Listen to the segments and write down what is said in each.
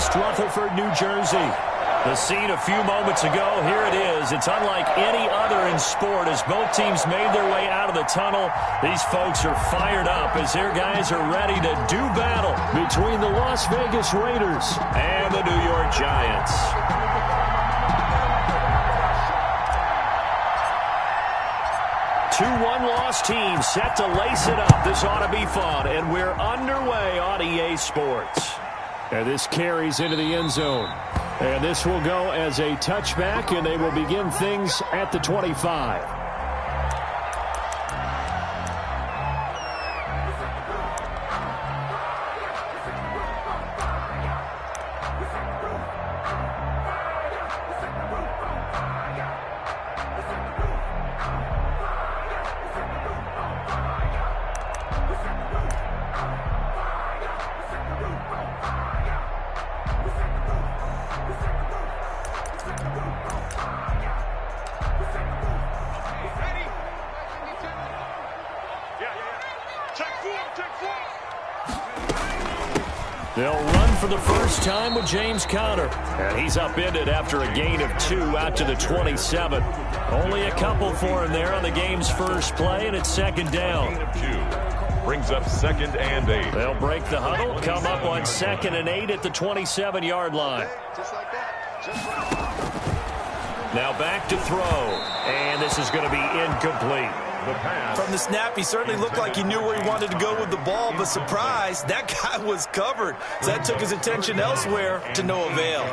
East Rutherford, New Jersey. The scene a few moments ago, here it is. It's unlike any other in sport as both teams made their way out of the tunnel. These folks are fired up as their guys are ready to do battle between the Las Vegas Raiders and the New York Giants. Two one-loss teams set to lace it up. This ought to be fun, and we're underway on EA Sports. And this carries into the end zone. And this will go as a touchback, and they will begin things at the 25. They'll run for the first time with James Conner. And he's upended after a gain of 2 out to the 27. Only a couple for him there on the game's first play, and it's second down. Gain of 2. Brings up 2nd and 8. They'll break the huddle, come up on 2nd and 8 at the 27-yard line. Just like that. Just like that. Now back to throw. And this is going to be incomplete. From the snap, he certainly looked like he knew where he wanted to go with the ball, but surprise, that guy was covered. So that took his attention elsewhere to no avail.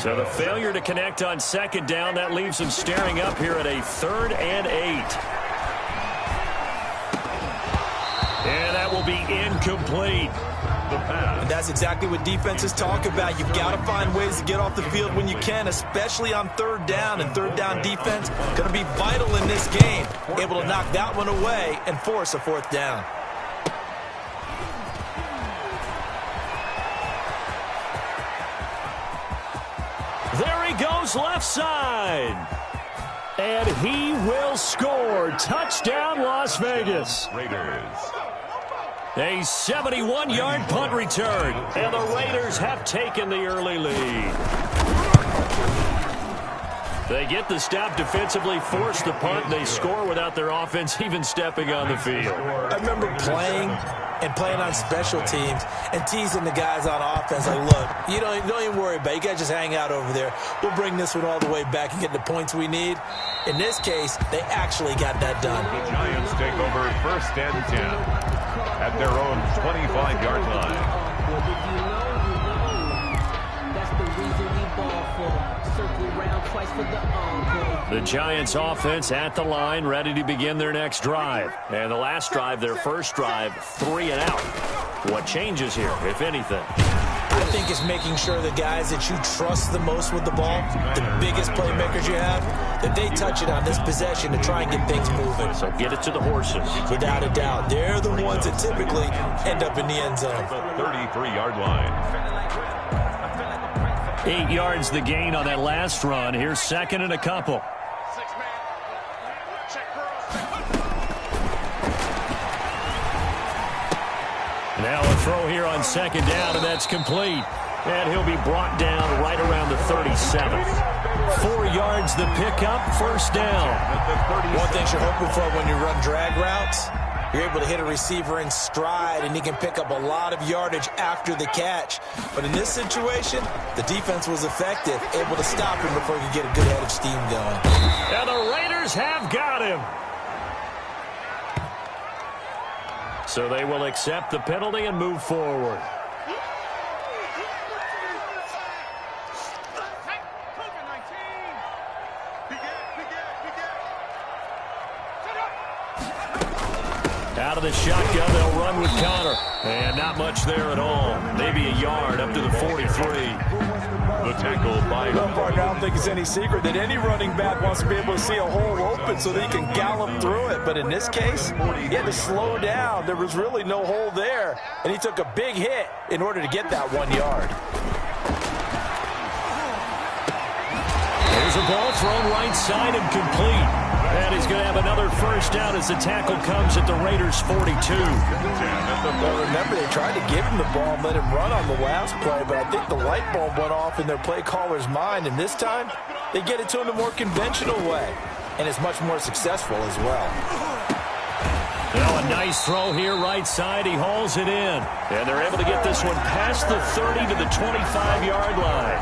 So the failure to connect on 2nd down, that leaves him staring up here at a 3rd and 8. And that will be incomplete. And that's exactly what defenses talk about. You've got to find ways to get off the field when you can, especially on 3rd down. And 3rd down defense going to be vital in this game. Able to knock that one away and force a 4th down. There he goes left side. And he will score. Touchdown, Las Vegas. Raiders. A 71-yard punt return, and the Raiders have taken the early lead. They get the stop defensively, force the punt, and they score without their offense even stepping on the field. I remember playing on special teams and teasing the guys on offense like, look, you don't even worry about it. You guys just hang out over there. We'll bring this one all the way back and get the points we need. In this case, they actually got that done. The Giants take over 1st and 10 at their own 25-yard line. The Giants offense at the line, ready to begin their next drive. And the last drive, their first drive, 3 and out. What changes here, if anything? I think it's making sure the guys that you trust the most with the ball, the biggest playmakers you have, that they touch it on this possession to try and get things moving. So get it to the horses. Without a doubt. They're the ones that typically end up in the end zone. The 33-yard line. 8 yards the gain on that last run. Here's 2nd and a couple. Now a throw here on 2nd down, and that's complete. And he'll be brought down right around the 37. 4 yards the pickup, 1st down. One thing you're hoping for when you run drag routes, you're able to hit a receiver in stride, and he can pick up a lot of yardage after the catch. But in this situation, the defense was effective, able to stop him before he could get a good head of steam going. And the Raiders have got him. So they will accept the penalty and move forward. Out of the shotgun, they'll run with Conner. And not much there at all. Maybe a yard up to the 43. The tackle by... I don't think it's any secret that any running back wants to be able to see a hole open so they can gallop through it. But in this case, he had to slow down. There was really no hole there. And he took a big hit in order to get that 1 yard. There's a ball thrown right side and complete. And he's going to have another first down as the tackle comes at the Raiders' 42. Well, remember, they tried to give him the ball and let him run on the last play, but I think the light bulb went off in their play caller's mind, and this time they get it to him the more conventional way, and it's much more successful as well. Now a nice throw here, right side. He hauls it in. And they're able to get this one past the 30 to the 25-yard line.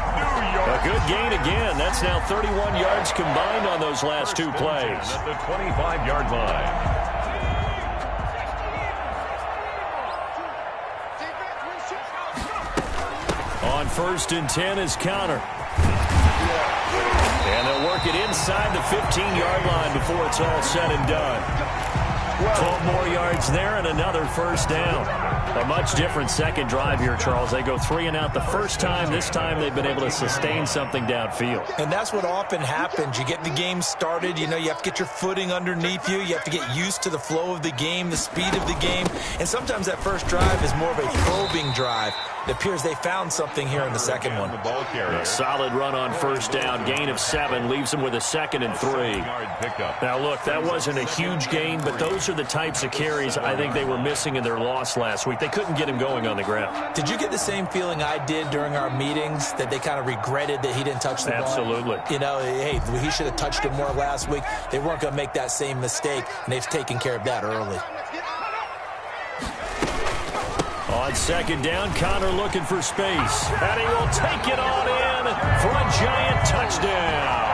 A good gain again. That's now 31 yards combined on those last two plays. At the 25-yard line. On 1st and 10 is Connor. And they'll work it inside the 15-yard line before it's all said and done. 12 more yards there and another first down. A much different second drive here, Charles. They go 3 and out the first time. This time they've been able to sustain something downfield. And that's what often happens. You get the game started. You know, you have to get your footing underneath you. You have to get used to the flow of the game, the speed of the game. And sometimes that first drive is more of a probing drive. It appears they found something here in the second one. A solid run on first down. Gain of 7 leaves them with a 2nd and 3. Now, look, that wasn't a huge gain, but those are the types of carries I think they were missing in their loss last week. They couldn't get him going on the ground. Did you get the same feeling I did during our meetings, that they kind of regretted that he didn't touch the ball? Absolutely. You know, hey, he should have touched it more last week. They weren't going to make that same mistake, and they've taken care of that early. On 2nd down, Connor looking for space. And he will take it on in for a giant touchdown.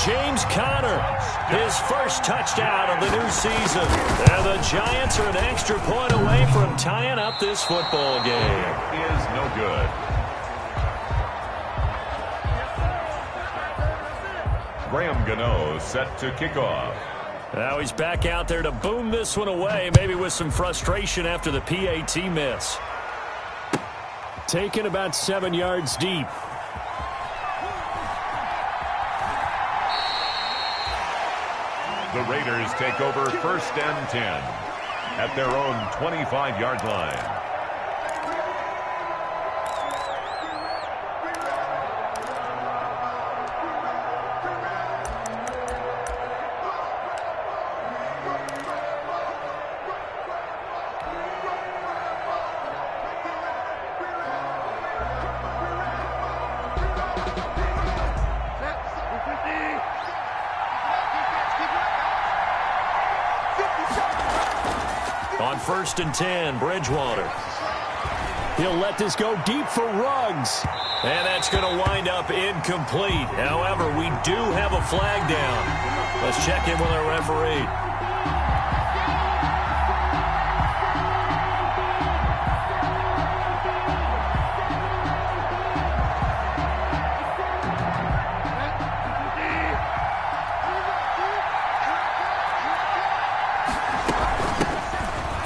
James Conner, his first touchdown of the new season. And the Giants are an extra point away from tying up this football game. Is no good. Graham Gano set to kick off. Now he's back out there to boom this one away, maybe with some frustration after the PAT miss. Taken about 7 yards deep. The Raiders take over 1st and 10 at their own 25-yard line. On 1st and 10, Bridgewater. He'll let this go deep for Ruggs. And that's going to wind up incomplete. However, we do have a flag down. Let's check in with our referee.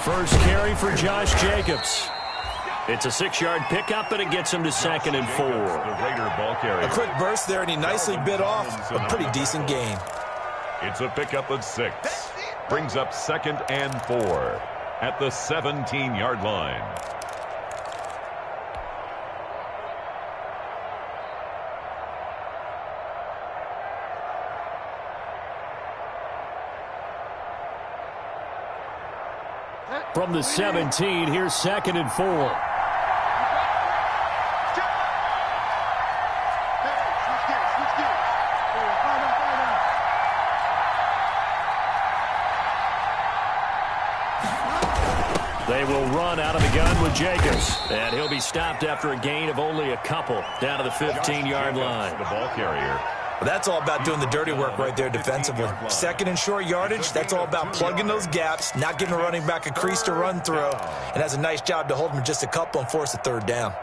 First carry for Josh Jacobs. It's a 6-yard pickup, and it gets him to 2nd and 4. The Raider ball carrier. A quick burst there, and he nicely bit off a pretty decent gain. It's a pickup of 6. Brings up 2nd and 4 at the 17-yard line. From the 17, here's 2nd and 4. They will run out of the gun with Jacobs. And he'll be stopped after a gain of only a couple down to the 15-yard line. The ball carrier. Well, that's all about doing the dirty work right there defensively. 2nd and short yardage, that's all about plugging those gaps, not giving a running back a crease to run through, and has a nice job to hold him just a couple and force a 3rd down.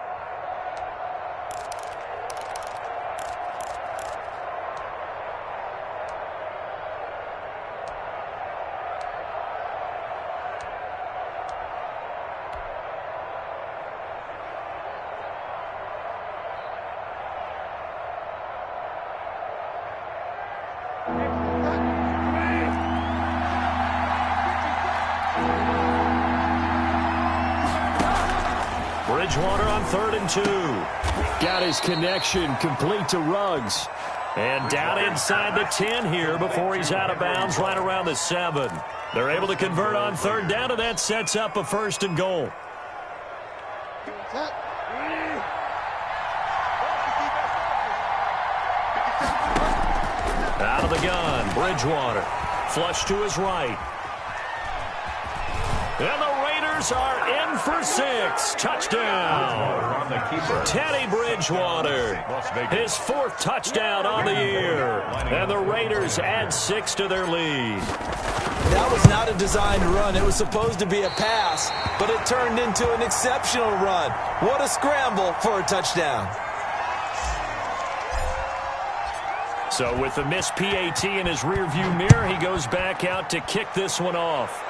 Bridgewater on 3rd and 2. Got his connection complete to Ruggs. And down inside the 10 here before he's out of bounds right around the 7. They're able to convert on third down, and that sets up a 1st and goal. Out of the gun, Bridgewater. Flush to his right. And the Raiders are in for 6. Touchdown. Teddy Bridgewater. His 4th touchdown on the year. And the Raiders add 6 to their lead. That was not a designed run. It was supposed to be a pass, but it turned into an exceptional run. What a scramble for a touchdown. So with the missed PAT in his rearview mirror, he goes back out to kick this one off.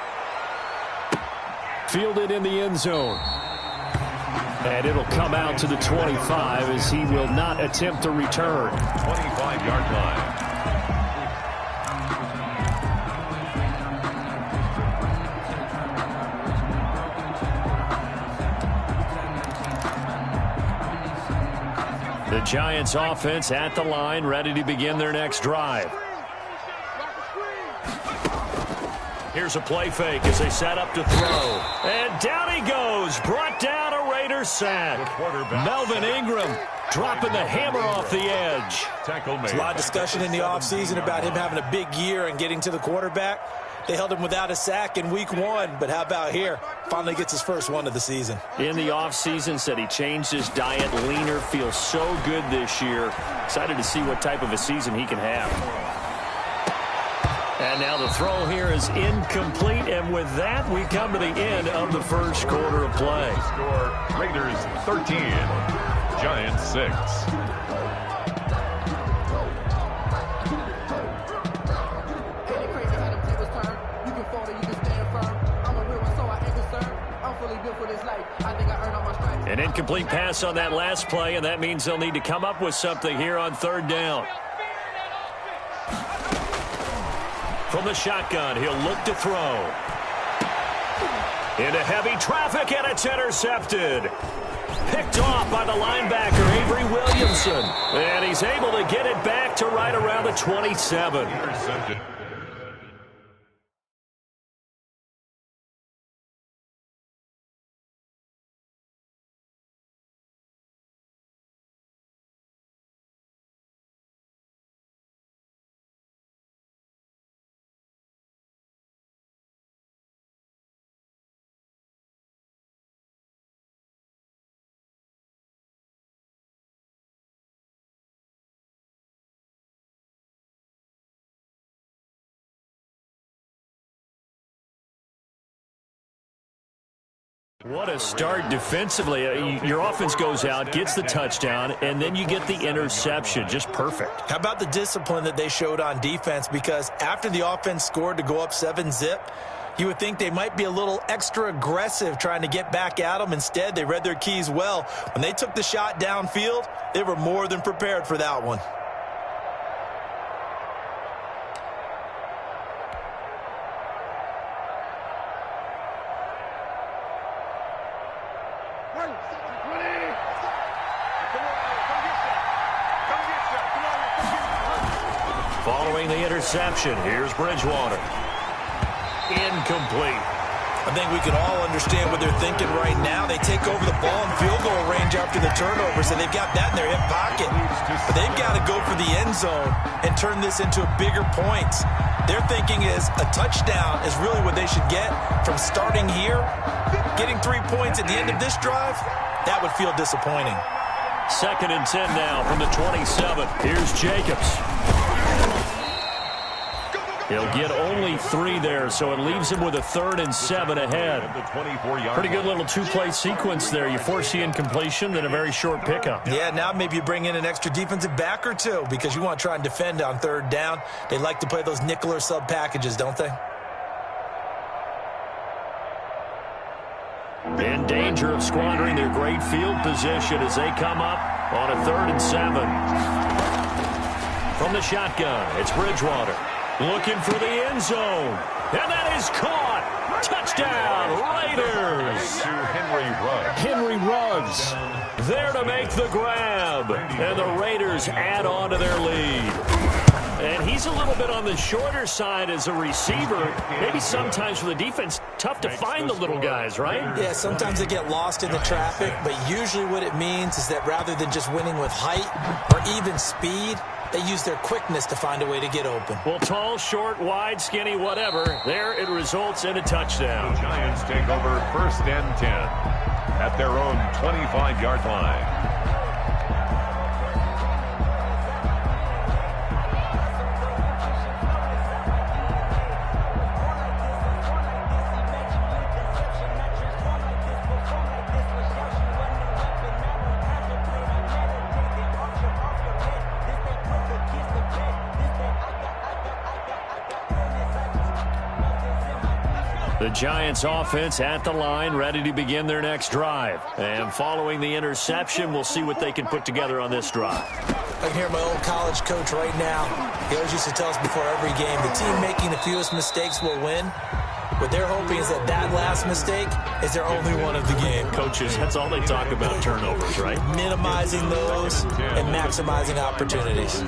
Fielded in the end zone. And it'll come out to the 25 as he will not attempt to return. 25-yard line. The Giants offense at the line, ready to begin their next drive. Here's a play fake as they set up to throw. And down he goes. Brought down a Raiders sack. Melvin Ingram dropping the hammer off the edge. There's a lot of discussion in the offseason about him having a big year and getting to the quarterback. They held him without a sack in week 1, but how about here? Finally gets his first one of the season. In the offseason, said he changed his diet, leaner, feels so good this year. Excited to see what type of a season he can have. And now the throw here is incomplete, and with that, we come to the end of the first quarter of play. Score, Raiders 13, Giants 6. An incomplete pass on that last play, and that means they'll need to come up with something here on third down. From the shotgun, he'll look to throw. Into heavy traffic, and it's intercepted. Picked off by the linebacker, Avery Williamson. And he's able to get it back to right around the 27. Intercepted. What a start defensively. Your offense goes out, gets the touchdown, and then you get the interception. Just perfect. How about the discipline that they showed on defense? Because after the offense scored to go up 7-zip, you would think they might be a little extra aggressive trying to get back at them. Instead, they read their keys well. When they took the shot downfield, they were more than prepared for that one. Following the interception, here's Bridgewater. Incomplete. I think we can all understand what they're thinking right now. They take over the ball in field goal range after the turnover, so they've got that in their hip pocket. But they've got to go for the end zone and turn this into bigger points. Their thinking is a touchdown is really what they should get from starting here. Getting 3 points at the end of this drive, that would feel disappointing. 2nd and 10 now from the 27. Here's Jacobs. He'll get only 3 there, so it leaves him with a 3rd and 7 ahead. Pretty good little two-play sequence there. You force the incompletion, then a very short pickup. Yeah, now maybe you bring in an extra defensive back or two because you want to try and defend on 3rd down. They like to play those nickel or sub packages, don't they? In danger of squandering their great field position as they come up on a 3rd and 7. From the shotgun, it's Bridgewater. Looking for the end zone. And that is caught. Touchdown, Raiders. To Henry Ruggs. Henry Ruggs. there to make the grab. And the Raiders add on to their lead. And he's a little bit on the shorter side as a receiver. Maybe sometimes for the defense, tough to find the little guys, right? Yeah, sometimes they get lost in the traffic, but usually what it means is that rather than just winning with height or even speed, they use their quickness to find a way to get open. Well, tall, short, wide, skinny, whatever, there it results in a touchdown. The Giants take over 1st and 10 at their own 25-yard line. The Giants offense at the line, ready to begin their next drive. And following the interception, we'll see what they can put together on this drive. I can hear my old college coach right now. He always used to tell us before every game, the team making the fewest mistakes will win. What they're hoping is that that last mistake is their only one of the game. Coaches, that's all they talk about, turnovers, right? Minimizing those and maximizing opportunities.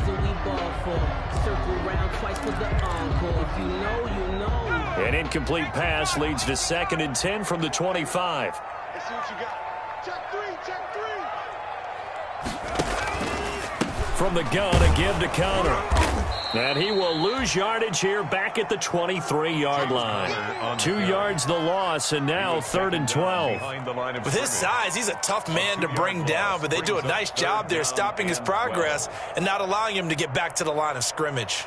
An incomplete pass leads to 2nd and 10 from the 25. Let's see what you got. Check three. From the gun, a give to Connor. And he will lose yardage here back at the 23-yard line. 2 yards the loss, and now 3rd and 12. With his size, he's a tough man to bring down, but they do a nice job there stopping his progress and not allowing him to get back to the line of scrimmage.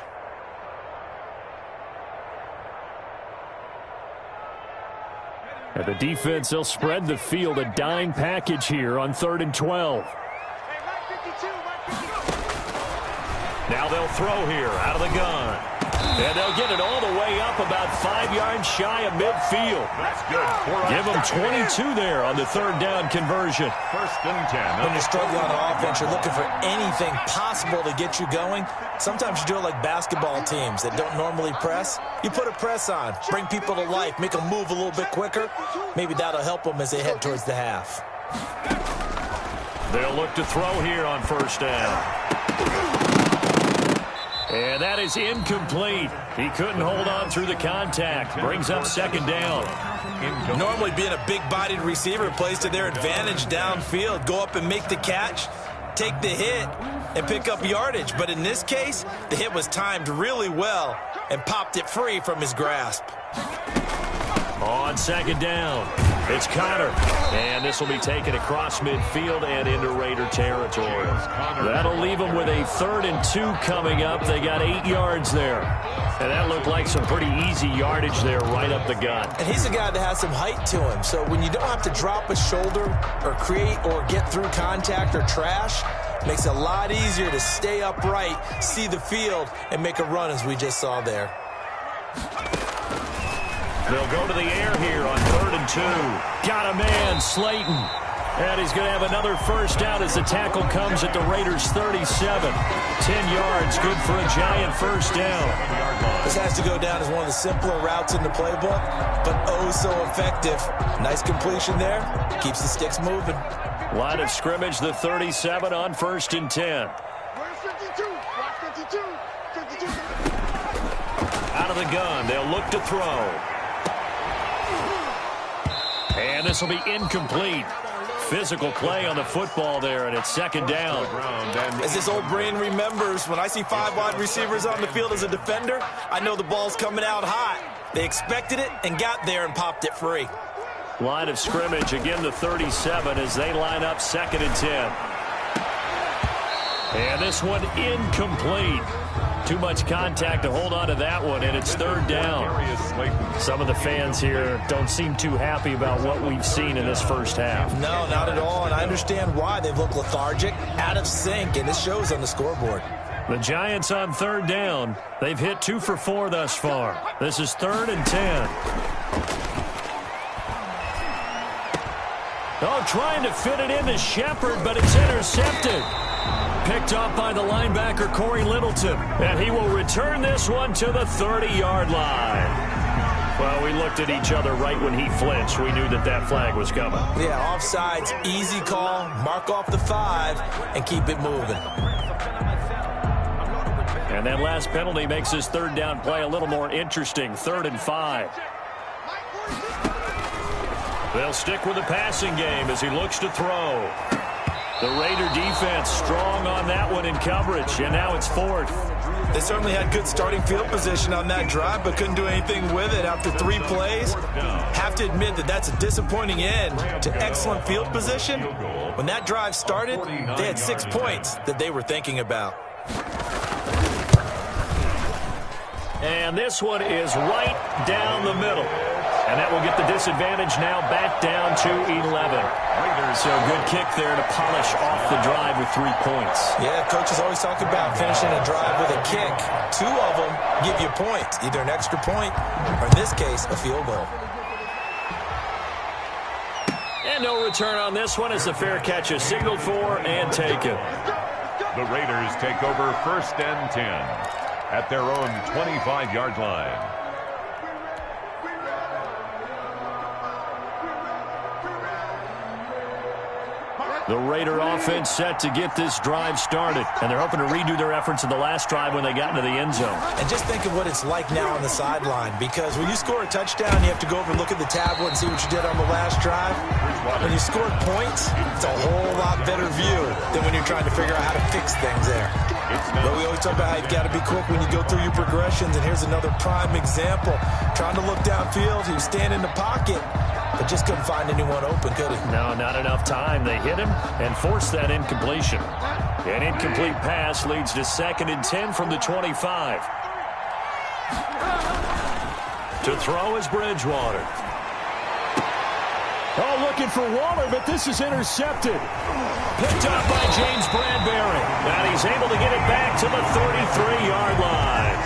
And the defense, they'll spread the field, a dime package here on 3rd and 12. Now they'll throw here out of the gun. And they'll get it all the way up about 5 yards shy of midfield. That's good. Give them 22 there on the 3rd down conversion. 1st and 10. When you're struggling on offense, you're looking for anything possible to get you going. Sometimes you do it like basketball teams that don't normally press. You put a press on, bring people to life, make them move a little bit quicker. Maybe that'll help them as they head towards the half. They'll look to throw here on 1st down. And that is incomplete. He couldn't hold on through the contact. Brings up 2nd down. Normally being a big-bodied receiver plays to their advantage downfield. Go up and make the catch, take the hit, and pick up yardage. But in this case, the hit was timed really well and popped it free from his grasp. On 2nd down, it's Connor. And this will be taken across midfield and into Raider territory. That'll leave them with a 3rd and 2 coming up. They got 8 yards there. And that looked like some pretty easy yardage there right up the gut. And he's a guy that has some height to him. So when you don't have to drop a shoulder or create or get through contact or trash, it makes it a lot easier to stay upright, see the field, and make a run as we just saw there. They'll go to the air here on 3rd and 2. Got a man, Slayton. And he's going to have another 1st down as the tackle comes at the Raiders' 37. 10 yards, good for a Giant 1st down. This has to go down as one of the simpler routes in the playbook, but oh so effective. Nice completion there. Keeps the sticks moving. Line of scrimmage, the 37 on 1st and 10. Where's 52? Watch 52. 52. Out of the gun, they'll look to throw. And this will be incomplete. Physical play on the football there, and it's 2nd down. As this old brain remembers, when I see 5 wide receivers on the field as a defender, I know the ball's coming out hot. They expected it and got there and popped it free. Line of scrimmage, again the 37 as they line up 2nd and 10. And this one incomplete. Too much contact to hold on to that one, and it's 3rd down. Some of the fans here don't seem too happy about what we've seen in this 1st half. No, not at all, and I understand why. They've looked lethargic, out of sync, and this shows on the scoreboard. The Giants on 3rd down. They've hit 2 for 4 thus far. This is 3rd and 10. Oh, trying to fit it into Shepard, but it's intercepted. Picked up by the linebacker, Corey Littleton. And he will return this one to the 30-yard line. Well, we looked at each other right when he flinched. We knew that that flag was coming. Yeah, offsides, easy call, mark off the 5, and keep it moving. And that last penalty makes his third down play a little more interesting. 3rd and 5. They'll stick with the passing game as he looks to throw. The Raider defense strong on that one in coverage, and now it's 4th. They certainly had good starting field position on that drive, but couldn't do anything with it after 3 plays. Have to admit that that's a disappointing end to excellent field position. When that drive started, they had 6 points that they were thinking about. And this one is right down the middle. And that will get the disadvantage now back down to 11. So good kick there to polish off the drive with 3 points. Yeah, coaches always talk about finishing a drive with a kick. 2 of them give you points, either an extra point or, in this case, a field goal. And no return on this one as the fair catch is signaled for and taken. The Raiders take over 1st and 10 at their own 25-yard line. The Raider offense set to get this drive started, and they're hoping to redo their efforts in the last drive when they got into the end zone. And just think of what it's like now on the sideline, because when you score a touchdown, you have to go over and look at the tablet and see what you did on the last drive. When you scored points, it's a whole lot better view than when you're trying to figure out how to fix things there. But we always talk about how you've got to be quick when you go through your progressions, and here's another prime example. Trying to look downfield, he was standing in the pocket, but just couldn't find anyone open, could he? No, not enough time. They hit him and forced that incompletion. An incomplete pass leads to 2nd and 10 from the 25. To throw is Bridgewater. Oh, looking for Waller, but this is intercepted. Picked up by James Bradbury. And he's able to get it back to the 33-yard line.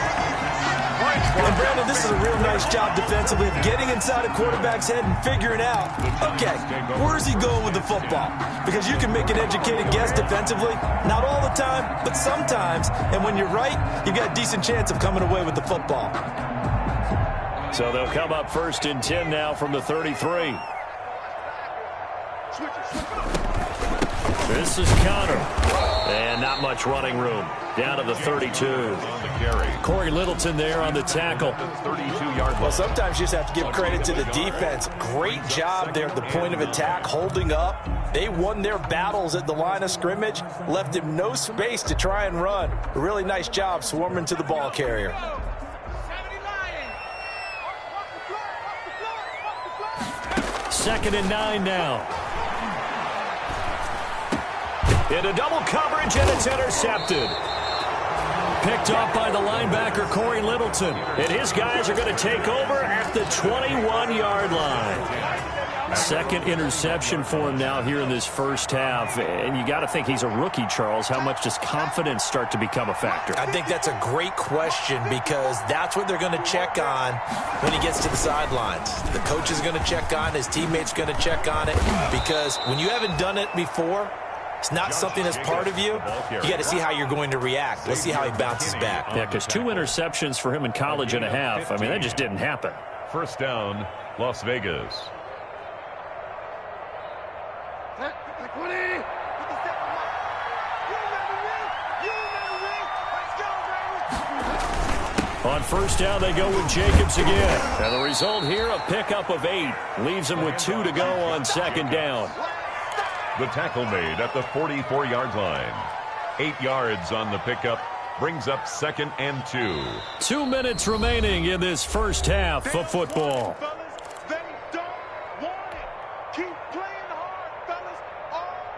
And Brandon, this is a real nice job defensively of getting inside a quarterback's head and figuring out, okay, where's he going with the football? Because you can make an educated guess defensively, not all the time, but sometimes. And when you're right, you've got a decent chance of coming away with the football. So they'll come up 1st and 10 now from the 33. This is Connor. And not much running room. Down to the 32. Corey Littleton there on the tackle. 32-yard. Well, sometimes you just have to give credit to the defense. Great job there at the point of attack, holding up. They won their battles at the line of scrimmage, left him no space to try and run. A really nice job swarming to the ball carrier. 2nd and 9 now. Into double coverage, and it's intercepted. Picked up by the linebacker, Corey Littleton. And his guys are going to take over at the 21-yard line. 2nd interception for him now here in this first half. And you got to think he's a rookie, Charles. How much does confidence start to become a factor? I think that's a great question, because that's what they're going to check on when he gets to the sidelines. The coach is going to check on, his teammates are going to check on it, because when you haven't done it before, it's not something that's part of you. You got to see how you're going to react. Let's see how he bounces back. Yeah, because 2 interceptions for him in college and a half. I mean, that just didn't happen. 1st down, Las Vegas. On 1st down, they go with Jacobs again. And the result here, a pickup of 8. Leaves them with 2 to go on 2nd down. The tackle made at the 44-yard line. 8 yards on the pickup. Brings up 2nd and 2. 2 minutes remaining in this first half of football.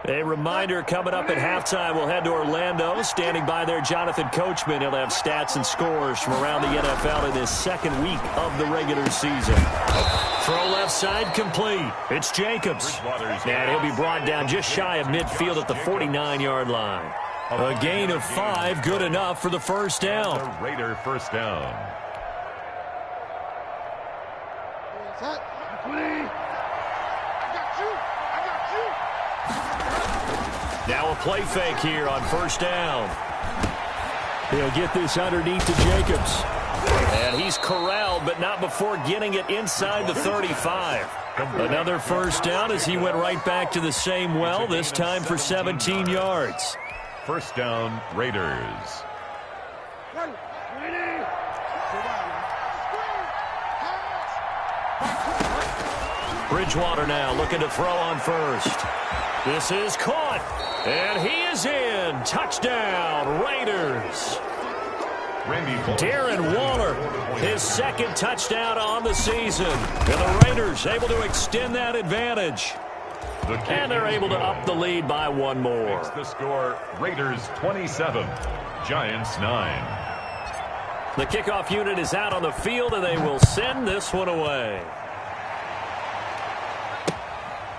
A reminder, coming up at halftime, we'll head to Orlando. Standing by there, Jonathan Coachman. He'll have stats and scores from around the NFL in his 2nd week of the regular season. Throw left side complete. It's Jacobs. And he'll be brought down just shy of midfield at the 49-yard line. A gain of 5, good enough for the 1st down. The Raider 1st down. Now a play fake here on 1st down. He'll get this underneath to Jacobs. And he's corralled, but not before getting it inside the 35. Another first down as he went right back to the same well, this time for 17 yards. First down, Raiders. Bridgewater now looking to throw on first. This is caught, and he is in. Touchdown, Raiders. Darren Waller, his second touchdown on the season. And the Raiders able to extend that advantage. And they're able to up the lead by one more. Makes the score Raiders 27, Giants 9. The kickoff unit is out on the field, and they will send this one away.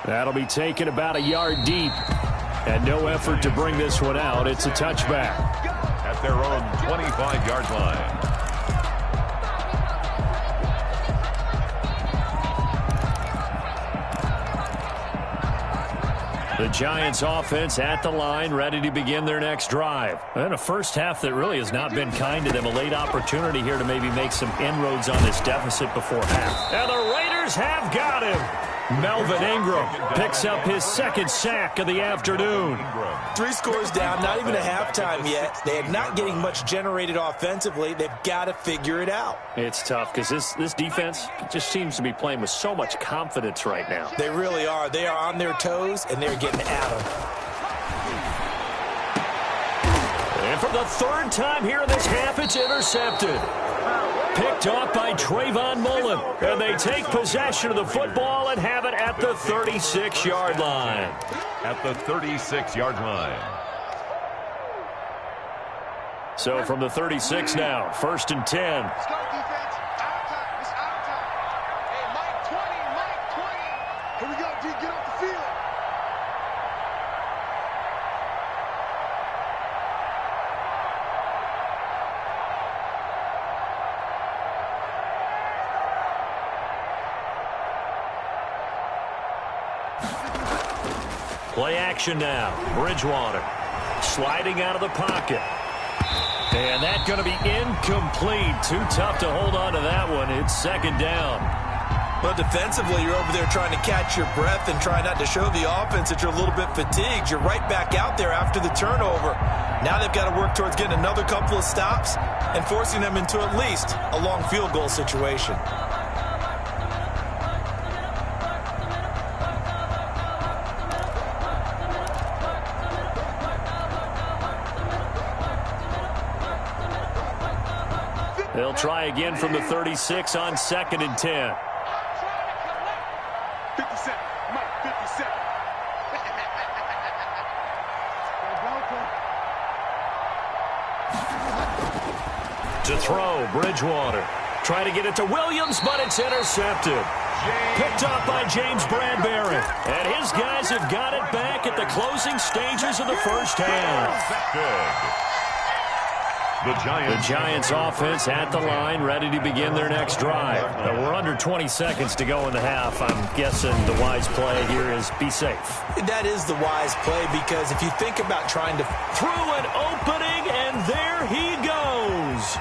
That'll be taken about a yard deep. And no effort to bring this one out. It's a touchback. At their own 25-yard line. The Giants offense at the line, ready to begin their next drive. And a first half that really has not been kind to them. A late opportunity here to maybe make some inroads on this deficit before half. And the Raiders have got him. Melvin Ingram picks up his second sack of the afternoon. 3 scores down, not even a halftime yet. They are not getting much generated offensively. They've got to figure it out. It's tough because this defense just seems to be playing with so much confidence right now. They really are. They are on their toes, and they're getting at them. And for the third time here in this half, it's intercepted. Picked off by Trayvon Mullen. And they take possession of the football and have it at the 36-yard line. At the 36-yard line. So from the 36 now, 1st and 10. Let's go, defense. Our time. It's our time. Hey, Mike 20. Here we go, D. Get off the field. Play action now. Bridgewater sliding out of the pocket. And that's going to be incomplete. Too tough to hold on to that one. It's second down. Well, defensively, you're over there trying to catch your breath and try not to show the offense that you're a little bit fatigued. You're right back out there after the turnover. Now they've got to work towards getting another couple of stops and forcing them into at least a long field goal situation. They'll try again from the 36 on 2nd and 10. 50 seconds. Mike, 50 seconds. To throw, Bridgewater. Try to get it to Williams, but it's intercepted. Picked up by James Bradbury. And his guys have got it back at the closing stages of the first half. Good. The Giants offense at the line, ready to begin their next drive. We're under 20 seconds to go in the half. I'm guessing the wise play here is be safe. That is the wise play because if you think about trying to... Through an opening, and there he goes.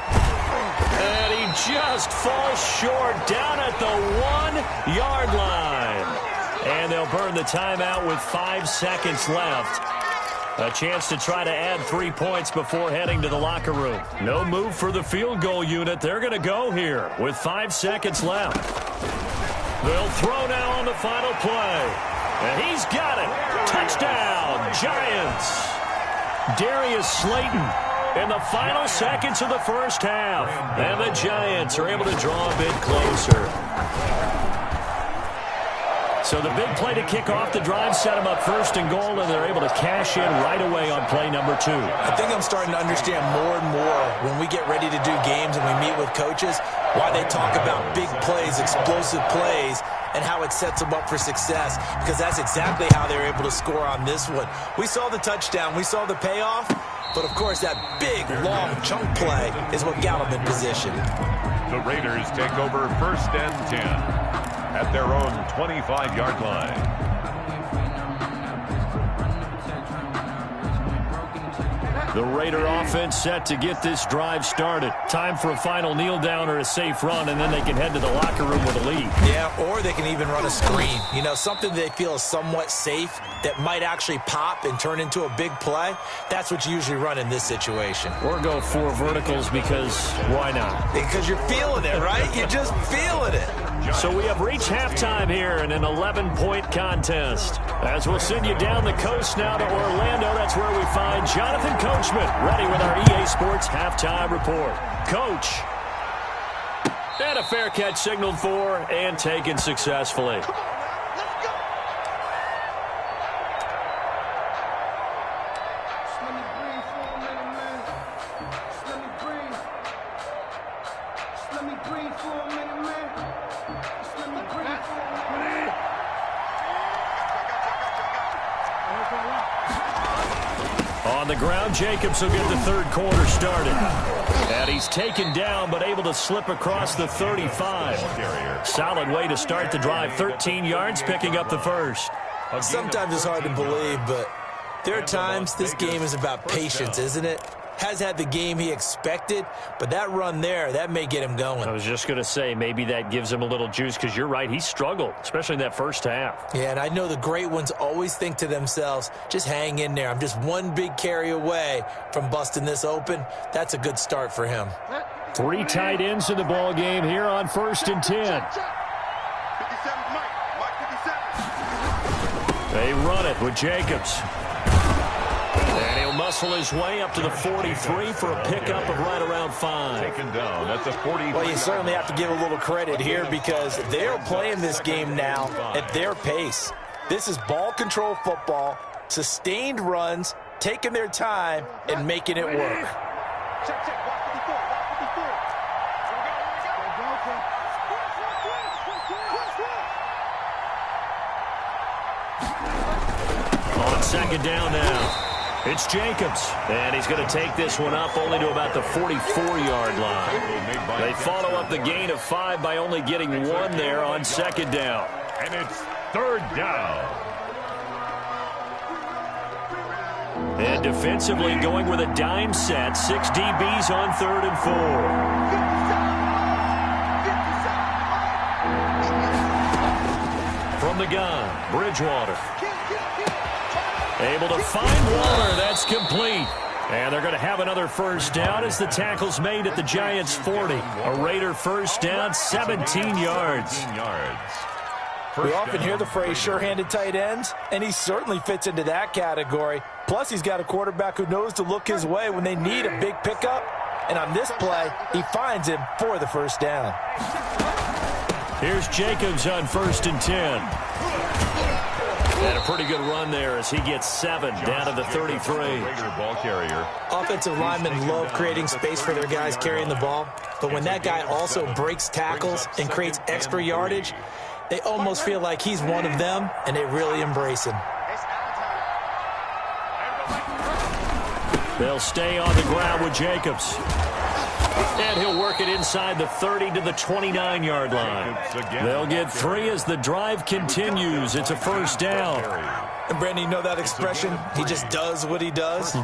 And he just falls short down at the 1-yard line. And they'll burn the timeout with 5 seconds left. A chance to try to add 3 points before heading to the locker room. No move for the field goal unit. They're going to go here with 5 seconds left. They'll throw now on the final play. And he's got it. Touchdown, Giants. Darius Slayton in the final seconds of the first half. And the Giants are able to draw a bit closer. So the big play to kick off the drive set them up 1st and goal, and they're able to cash in right away on play number 2. I think I'm starting to understand more and more when we get ready to do games and we meet with coaches why they talk about big plays, explosive plays, and how it sets them up for success, because that's exactly how they're able to score on this one. We saw the touchdown. We saw the payoff. But, of course, that big, long chunk play is what got them in position. The Raiders take over 1st and 10. At their own 25-yard line. The Raider offense set to get this drive started. Time for a final kneel down or a safe run, and then they can head to the locker room with a lead. Yeah, or they can even run a screen. You know, something they feel is somewhat safe that might actually pop and turn into a big play. That's what you usually run in this situation. Or go 4 verticals because why not? Because you're feeling it, right? You're just feeling it. So we have reached halftime here in an 11-point contest. As we'll send you down the coast now to Orlando, that's where we find Jonathan Coachman, ready with our EA Sports halftime report. Coach. And a fair catch signaled for and taken successfully. On the ground, Jacobs will get the third quarter started. And he's taken down, but able to slip across the 35. Solid way to start the drive. 13 yards, picking up the first. Sometimes it's hard to believe, but there are times this game is about patience, isn't it? Has had the game he expected, but that run there, that may get him going. I was just going to say, maybe that gives him a little juice, because you're right, he struggled, especially in that first half. Yeah, and I know the great ones always think to themselves, just hang in there. I'm just one big carry away from busting this open. That's a good start for him. 3 tight ends in the ball game here on 1st and 10. 57, Mike 57. They run it with Jacobs. And he'll muscle his way up to the 43 for a pickup of right around 5. Taken down at the 40. Well, you certainly have to give a little credit here because they're playing this game now at their pace. This is ball control football, sustained runs, taking their time, and making it work. Check, check. Watch 54. Watch 54. On second down now. It's Jacobs, and he's going to take this one up only to about the 44-yard line. They follow up the gain of 5 by only getting 1 there on second down. And it's 3rd down. And defensively going with a dime set, 6 DBs on 3rd and 4. From the gun, Bridgewater. Able to find Waller. That's complete. And they're going to have another first down as the tackle's made at the Giants' 40. A Raider first down, 17 yards. We often hear the phrase sure-handed tight ends, and he certainly fits into that category. Plus, he's got a quarterback who knows to look his way when they need a big pickup. And on this play, he finds him for the first down. Here's Jacobs on 1st and 10. And a pretty good run there as he gets 7 down to the 33. Ball carrier. Offensive linemen love creating space for their guys carrying the ball. But when that guy also breaks tackles and creates extra yardage, they almost feel like he's one of them, and they really embrace him. They'll stay on the ground with Jacobs. And he'll work it inside the 30 to the 29-yard line. They'll get 3 as the drive continues. It's a first down. And Brandon, you know that expression? He just does what he does?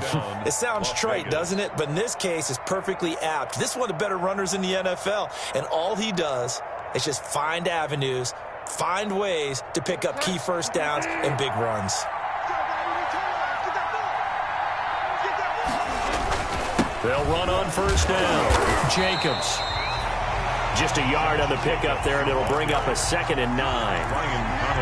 It sounds trite, doesn't it? But in this case, it's perfectly apt. This is one of the better runners in the NFL. And all he does is just find avenues, find ways to pick up key first downs and big runs. They'll run on first down. Jacobs. Just a yard on the pickup there, and it'll bring up a 2nd and 9.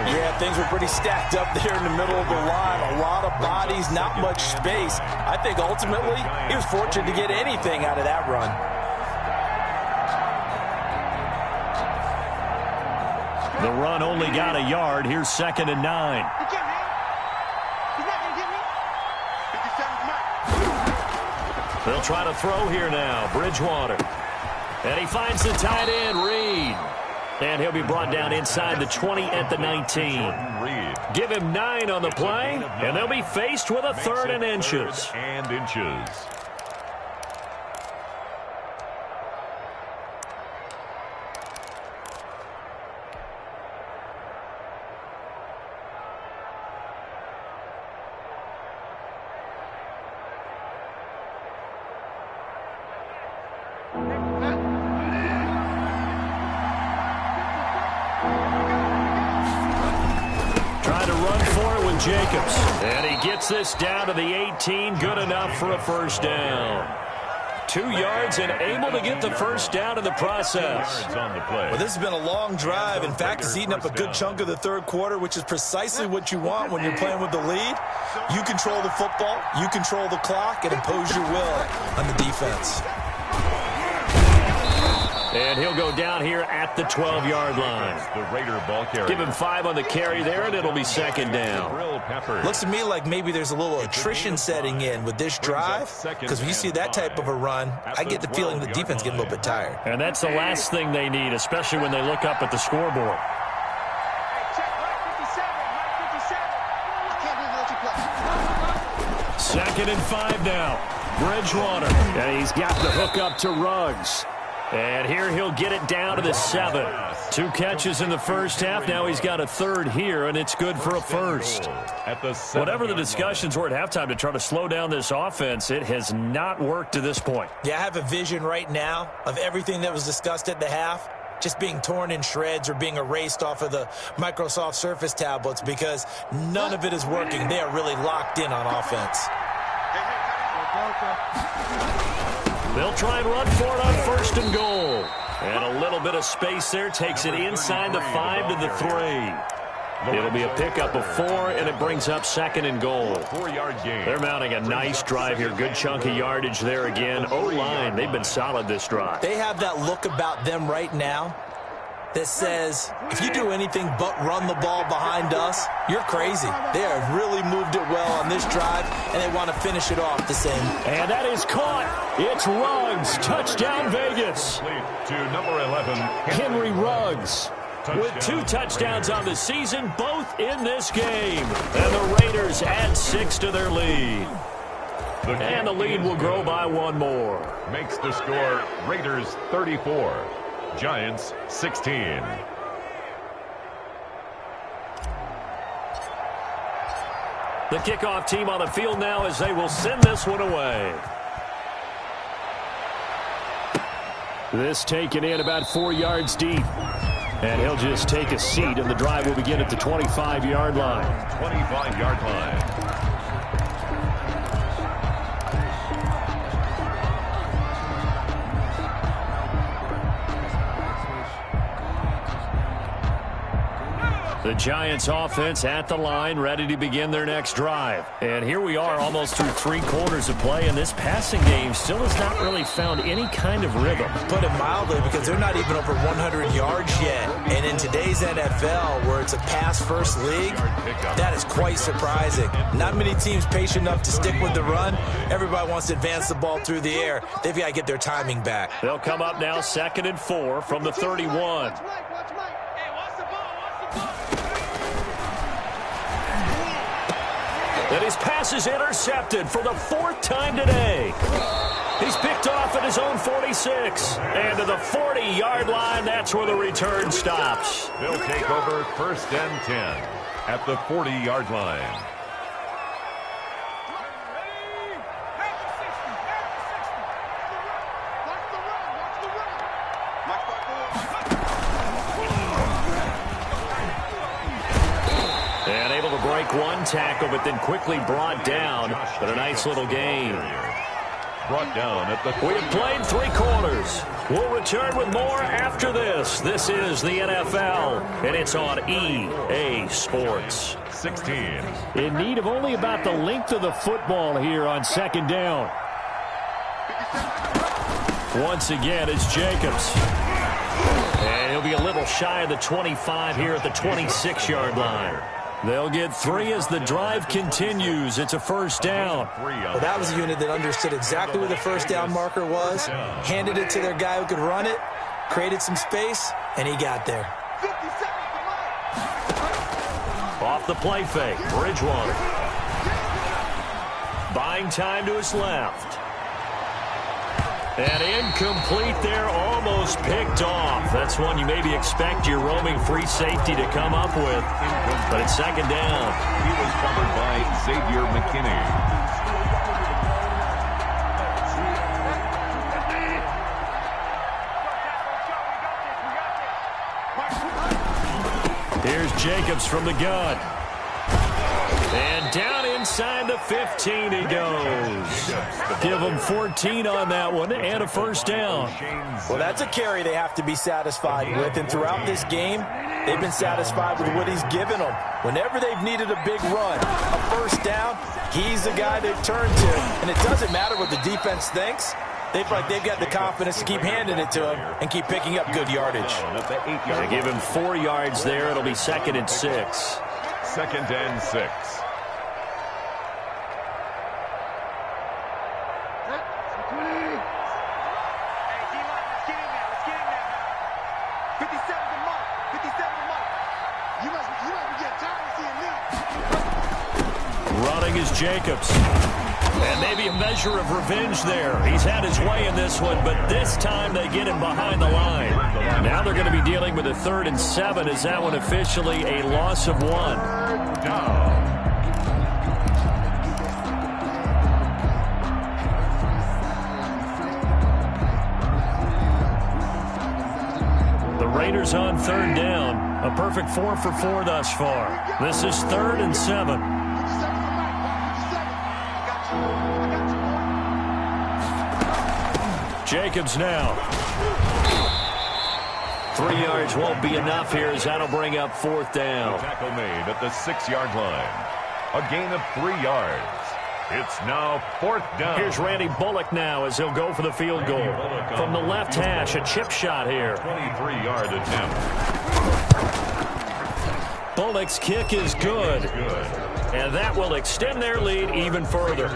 Yeah, things were pretty stacked up there in the middle of the line. A lot of bodies, not much space. I think ultimately he was fortunate to get anything out of that run. The run only got a yard. Here's 2nd and 9. They'll try to throw here now. Bridgewater. And he finds the tight end, Reed. And he'll be brought down inside the 20 at the 19. Give him 9 on the play, and they'll be faced with a 3rd and inches. start with Jacobs. And he gets this down to the 18. Good enough for a first down. 2 yards and able to get the first down in the process. Well, this has been a long drive. In fact, it's eaten up a good chunk of the third quarter, which is precisely what you want when you're playing with the lead. You control the football, you control the clock, and impose your will on the defense. And he'll go down here at the 12-yard line. The Raider ball carrier. Give him 5 on the carry there, and it'll be second down. Looks to me like maybe there's a little attrition setting in with this drive, because when you see that type of a run, I get the feeling the defense getting a little bit tired. And that's the last thing they need, especially when they look up at the scoreboard. Second and 5 now. Bridgewater. And he's got the hook up to Ruggs. And here he'll get it down to the 7. 2 catches in the first half. Now he's got a third here, and it's good for a first. Whatever the discussions were at halftime to try to slow down this offense, it has not worked to this point. Yeah, I have a vision right now of everything that was discussed at the half just being torn in shreds or being erased off of the Microsoft Surface tablets because none of it is working. They are really locked in on offense. They'll try and run for it on first and goal. And a little bit of space there takes it inside the 5 to the 3. It'll be a pickup of 4, and it brings up second and goal. 4-yard gain. They're mounting a nice drive here. Good chunk of yardage there again. O-line, they've been solid this drive. They have that look about them right now that says, if you do anything but run the ball behind us, you're crazy. They have really moved it well on this drive, and they want to finish it off the same. And that is caught. It's Ruggs. Touchdown, Vegas. To number 11, Henry Ruggs. With 2 touchdowns on the season, both in this game. And the Raiders add 6 to their lead. And the lead will grow by 1 more. Makes the score Raiders 34. Giants 16. The kickoff team on the field now as they will send this one away. This taken in about 4 yards deep. And he'll just take a seat, and the drive will begin at the 25-yard line. 25-yard line. The Giants offense at the line, ready to begin their next drive. And here we are almost through 3 quarters of play, and this passing game still has not really found any kind of rhythm. Put it mildly, because they're not even over 100 yards yet. And in today's NFL, where it's a pass-first league, that is quite surprising. Not many teams patient enough to stick with the run. Everybody wants to advance the ball through the air. They've got to get their timing back. They'll come up now 2nd and 4 from the 31. And his pass is intercepted for the 4th time today. He's picked off at his own 46. And to the 40-yard line, that's where the return stops. They'll take over 1st and 10 at the 40-yard line. And able to break 1 tackle, but then quickly brought down. But a nice little gain. Brought down at the... We have played 3 quarters. We'll return with more after this. This is the NFL, and it's on EA Sports. 16. In need of only about the length of the football here on 2nd down. Once again, it's Jacobs. And he'll be a little shy of the 25 here at the 26-yard line. They'll get 3 as the drive continues. It's a first down. Well, that was a unit that understood exactly where the first down marker was, handed it to their guy who could run it, created some space, and he got there. Off the play fake, Bridgewater. Buying time to his left. And incomplete there, almost picked off. That's one you maybe expect your roaming free safety to come up with. But it's 2nd down. He was covered by Xavier McKinney. Here's Jacobs from the gun. inside the 15 he goes. Give him 14 on that one and a first down. Well, that's a carry they have to be satisfied with, and throughout this game, they've been satisfied with what he's given them. Whenever they've needed a big run, a first down, he's the guy they've turned to. And it doesn't matter what the defense thinks. They feel like they've got the confidence to keep handing it to him and keep picking up good yardage. They give him 4 yards there. It'll be 2nd and 6. 2nd and 6. Running is Jacobs. And maybe a measure of revenge there. He's had his way in this one, but this time they get him behind the line. Now they're going to be dealing with a 3rd and 7. Is that one officially a loss of 1? The Raiders on 3rd down. A perfect 4 for 4 thus far. This is 3rd and 7. Jacobs now. 3 yards won't be enough here as that'll bring up 4th down. The tackle made at the 6-yard line. A gain of 3 yards. It's now 4th down. Here's Randy Bullock now as he'll go for the field goal. From the left hash, a chip shot here. 23-yard attempt. Bullock's kick is good. And that will extend their lead even further.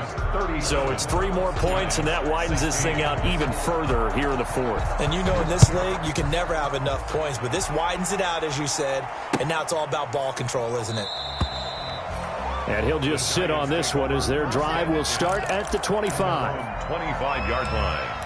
So it's 3 more points, and that widens this thing out even further here in the 4th. And you know in this league, you can never have enough points, but this widens it out, as you said, and now it's all about ball control, isn't it? And he'll just sit on this one as their drive will start at the 25. 25-yard line.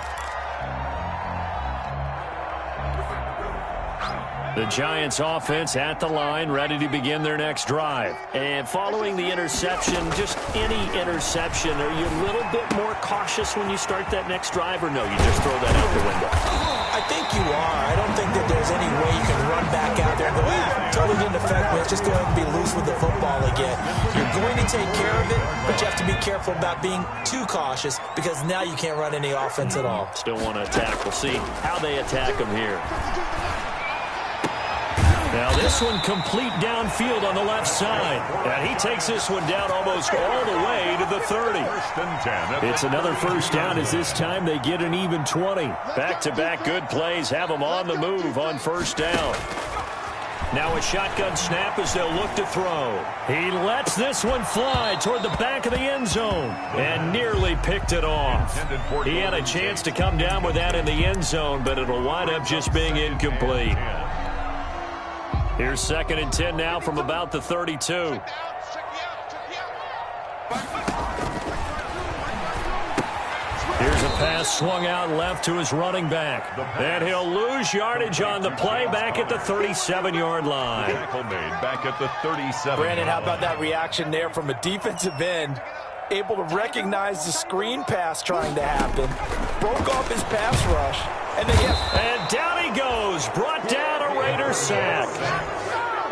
The Giants offense at the line, ready to begin their next drive. And following the interception, just any interception, are you a little bit more cautious when you start that next drive, or no, you just throw that out the window? I think you are. I don't think that there's any way you can run back out there and go, totally didn't affect me. Let's just go ahead and be loose with the football again. You're going to take care of it, but you have to be careful about being too cautious because now you can't run any offense at all. Still want to attack. We'll see how they attack them here. Now this one complete downfield on the left side. And he takes this one down almost all the way to the 30. It's another first down as this time they get an even 20. Back-to-back good plays have them on the move on first down. Now a shotgun snap as they'll look to throw. He lets this one fly toward the back of the end zone and nearly picked it off. He had a chance to come down with that in the end zone, but it'll wind up just being incomplete. Here's 2nd and 10 now from about the 32. Here's a pass swung out left to his running back. And he'll lose yardage on the play back at the 37-yard line. Tackle made back at the 37. Brandon, how about that reaction there from a defensive end? Able to recognize the screen pass trying to happen. Broke off his pass rush. And down he goes. Brought down a Raider sack.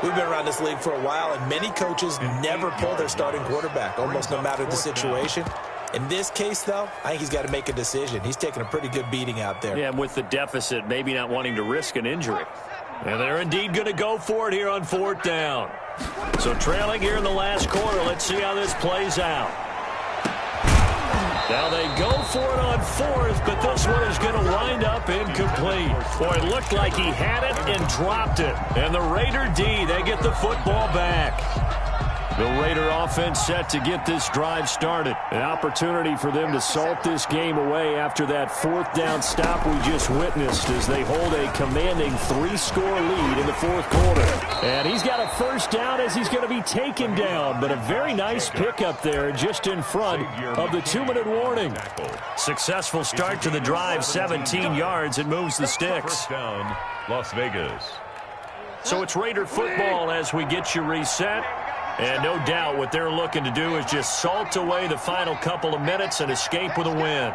We've been around this league for a while, and many coaches never pull their starting quarterback, almost no matter the situation. In this case, though, I think he's got to make a decision. He's taking a pretty good beating out there. Yeah, and with the deficit, maybe not wanting to risk an injury. And they're indeed going to go for it here on 4th down. So trailing here in the last quarter, let's see how this plays out. Now they go for it on 4th, but this one is going to wind up incomplete. Boy, it looked like he had it and dropped it. And the Raider D, they get the football back. The Raider offense set to get this drive started. An opportunity for them to salt this game away after that 4th down stop we just witnessed as they hold a commanding 3-score lead in the 4th quarter. And he's got a first down as he's going to be taken down, but a very nice pickup there just in front of the 2-minute warning. Successful start to the drive, 17 yards, and moves the sticks. First down, Las Vegas. So it's Raider football as we get you reset. And no doubt what they're looking to do is just salt away the final couple of minutes and escape with a win.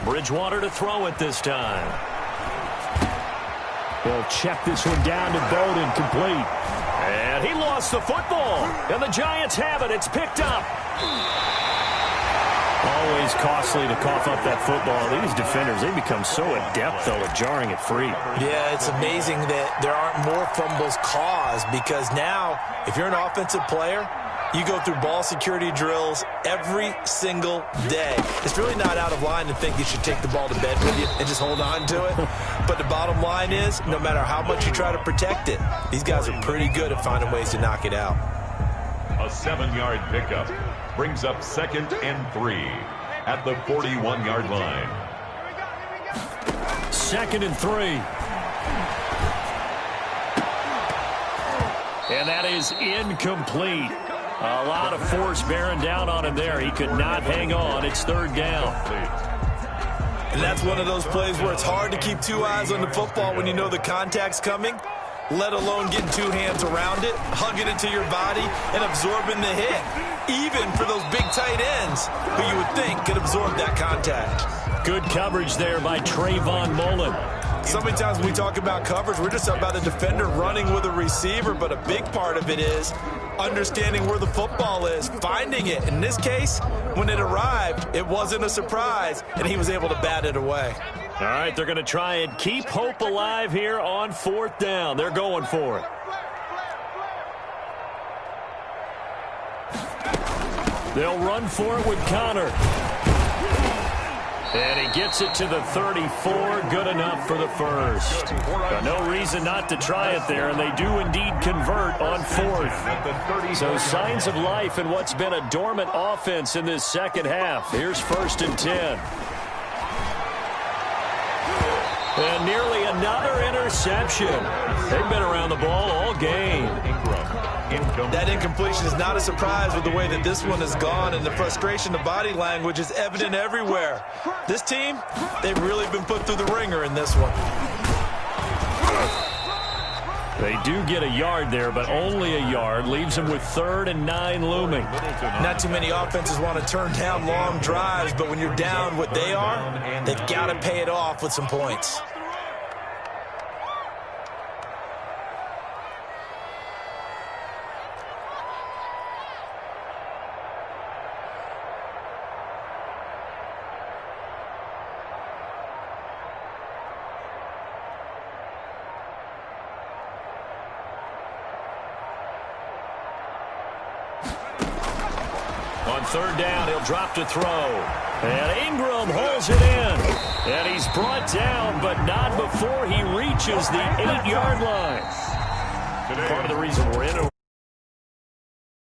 Bridgewater to throw it this time. They'll check this one down to Bowden, complete. And he lost the football. And the Giants have it. It's picked up. Always costly to cough up that football. These defenders, they become so adept, though, at jarring it free. Yeah, it's amazing that there aren't more fumbles caused, because now, if you're an offensive player, you go through ball security drills every single day. It's really not out of line to think you should take the ball to bed with you and just hold on to it. But the bottom line is, no matter how much you try to protect it, these guys are pretty good at finding ways to knock it out. A 7-yard pickup brings up 2nd and 3 at the 41-yard line. 2nd and 3. And that is incomplete. A lot of force bearing down on him there. He could not hang on. It's 3rd down. And that's one of those plays where it's hard to keep 2 eyes on the football when you know the contact's coming, let alone getting 2 hands around it, hugging it to your body, and absorbing the hit, even for those big tight ends who you would think could absorb that contact. Good coverage there by Trayvon Mullen. So many times when we talk about coverage, we're just about a defender running with a receiver, but a big part of it is understanding where the football is, finding it. In this case, when it arrived, it wasn't a surprise, and he was able to bat it away. All right, they're going to try and keep hope alive here on 4th down. They're going for it. They'll run for it with Connor. And he gets it to the 34. Good enough for the first. No reason not to try it there, and they do indeed convert on 4th. So signs of life in what's been a dormant offense in this second half. Here's 1st and 10. And nearly another interception. They've been around the ball all game. That incompletion is not a surprise with the way that this one has gone, and the frustration of body language is evident everywhere. This team, they've really been put through the ringer in this one. They do get a yard there, but only a yard. Leaves them with 3rd and 9 looming. Not too many offenses want to turn down long drives, but when you're down what they are, they've got to pay it off with some points. On 3rd down, he'll drop to throw. And Ingram holds it in. And he's brought down, but not before he reaches the 8-yard line. Part of the reason we're in